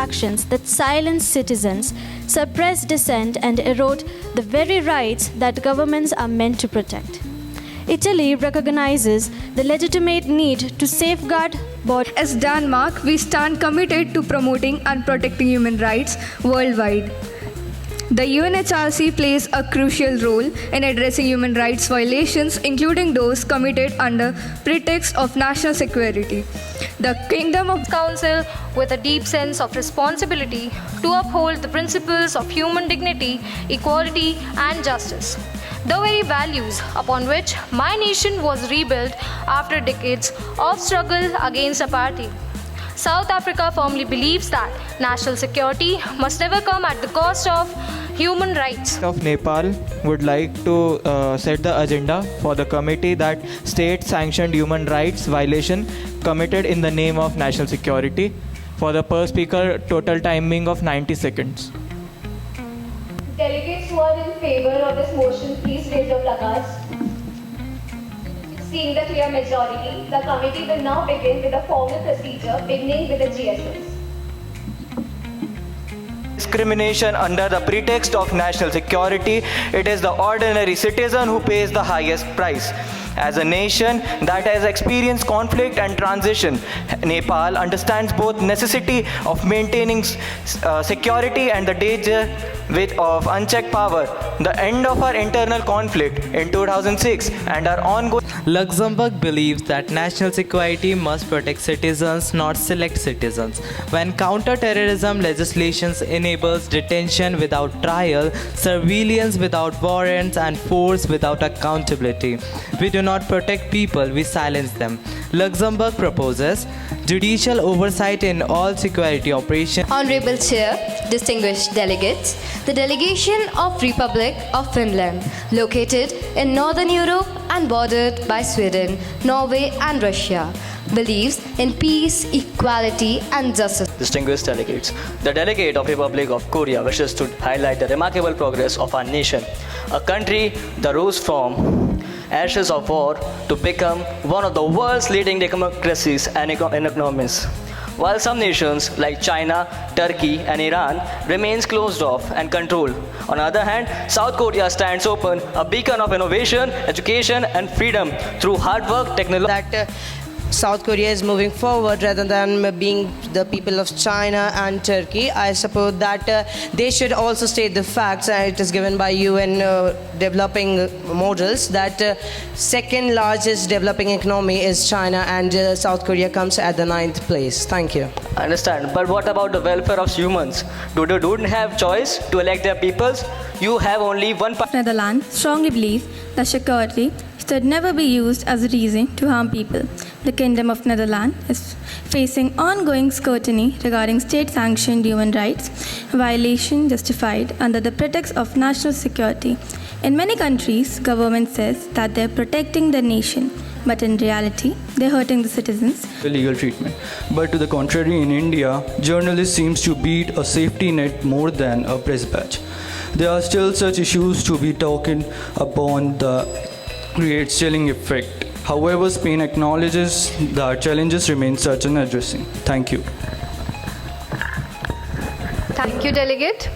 actions that silence citizens, suppress dissent, and erode the very rights that governments are meant to protect. Italy recognizes the legitimate need to safeguard borders. As Denmark, we stand committed to promoting and protecting human rights worldwide. The UNHRC plays a crucial role in addressing human rights violations, including those committed under pretext of national security. The Kingdom of Council, with a deep sense of responsibility to uphold the principles of human dignity, equality, and justice, the very values upon which my nation was rebuilt after decades of struggle against apartheid. South Africa firmly believes that national security must never come at the cost of human rights. Of Nepal would like to set the agenda for the committee that state-sanctioned human rights violation committed in the name of national security. For the per speaker, total timing of 90 seconds. Delegates who are in favor of this motion, please raise your placards. Seeing the clear majority, the committee will now begin with a formal procedure, beginning with the GSS. Discrimination under the pretext of national security, it is the ordinary citizen who pays the highest price. As a nation that has experienced conflict and transition, Nepal understands both necessity of maintaining security and the danger of unchecked power. The end of our internal conflict in 2006 and our ongoing Luxembourg believes that national security must protect citizens, not select citizens. When counter-terrorism legislation enables detention without trial, surveillance without warrants, and force without accountability, we do not protect people, we silence them. Luxembourg proposes judicial oversight in all security operations. Honorable Chair, distinguished delegates, the delegation of Republic of Finland, located in Northern Europe and bordered by Sweden, Norway and Russia, believes in peace, equality and justice. Distinguished delegates, the delegate of Republic of Korea wishes to highlight the remarkable progress of our nation, a country that rose from ashes of war to become one of the world's leading democracies and economies. While some nations like China, Turkey and Iran remains closed off and controlled, on the other hand, South Korea stands open, a beacon of innovation, education and freedom through hard work, technology. That South Korea is moving forward rather than being the people of China and Turkey. I suppose that they should also state the facts. It is given by UN developing models that second largest developing economy is China and South Korea comes at the 9th place. Thank you. I understand, but what about the welfare of humans? Do they don't have choice to elect their peoples? You have only one party. Netherlands strongly believes that security should never be used as a reason to harm people. The Kingdom of Netherlands is facing ongoing scrutiny regarding state-sanctioned human rights violation justified under the pretext of national security. In many countries, government says that they're protecting the nation, but in reality, they're hurting the citizens. Legal treatment. But to the contrary, in India, journalists seems to beat a safety net more than a press badge. There are still such issues to be taken upon that creates chilling effect. However, Spain acknowledges that challenges remain such an addressing. Thank you. Thank you, delegate.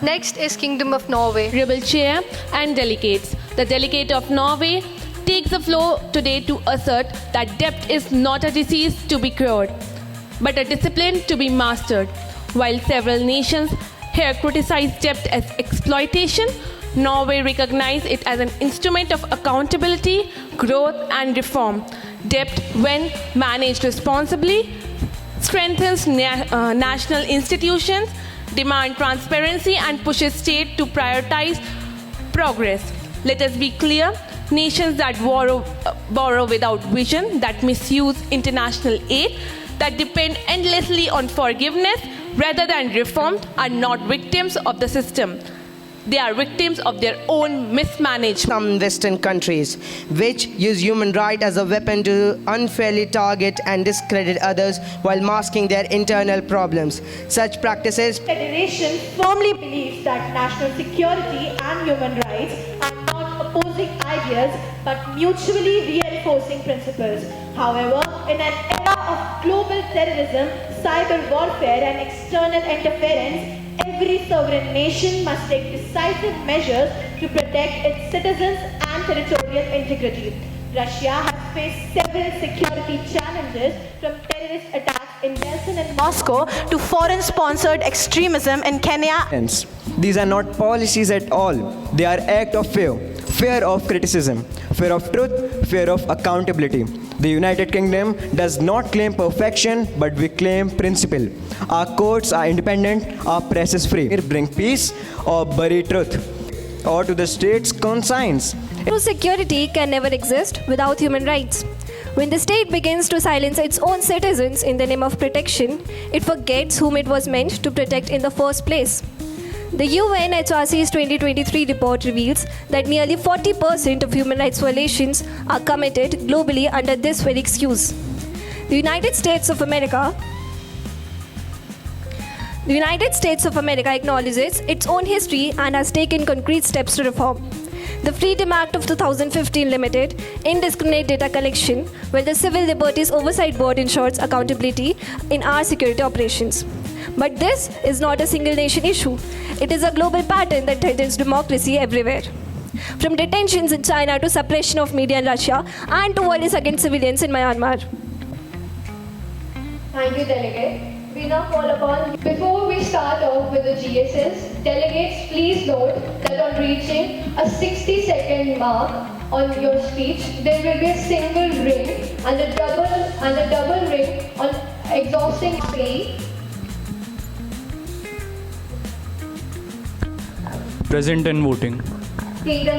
Next is Kingdom of Norway. Honorable Chair and delegates, the delegate of Norway takes the floor today to assert that debt is not a disease to be cured, but a discipline to be mastered. While several nations here criticize debt as exploitation, Norway recognizes it as an instrument of accountability, growth and reform. Debt, when managed responsibly, strengthens national institutions, demand transparency and pushes state to prioritize progress. Let us be clear, nations that borrow without vision, that misuse international aid, that depend endlessly on forgiveness rather than reform are not victims of the system. They are victims of their own mismanagement. Some Western countries which use human rights as a weapon to unfairly target and discredit others while masking their internal problems. Such practices. Federation firmly believes that national security and human rights are not opposing ideas but mutually reinforcing principles. However, in an era of global terrorism, cyber warfare and external interference, every sovereign nation must take decisive measures to protect its citizens and territorial integrity. Russia has faced several security challenges, from terrorist attacks in Belsen and Moscow to foreign-sponsored extremism in Kenya. These are not policies at all. They are acts of fear. Fear of criticism, fear of truth, fear of accountability. The United Kingdom does not claim perfection, but we claim principle. Our courts are independent, our press is free. Bring peace or bury truth, or to the state's conscience. True security can never exist without human rights. When the state begins to silence its own citizens in the name of protection, it forgets whom it was meant to protect in the first place. The UNHRC's 2023 report reveals that nearly 40% of human rights violations are committed globally under this very excuse. The United States of America acknowledges its own history and has taken concrete steps to reform. The Freedom Act of 2015 limited indiscriminate data collection, while the Civil Liberties Oversight Board ensures accountability in our security operations. But this is not a single nation issue. It is a global pattern that threatens democracy everywhere. From detentions in China to suppression of media in Russia and to violence against civilians in Myanmar. Thank you, Delegate. We now call upon, before we start off with the GSS, delegates, please note that on reaching a 60-second mark on your speech, there will be a single ring and a double ring on exhausting plea. Present and voting. Please.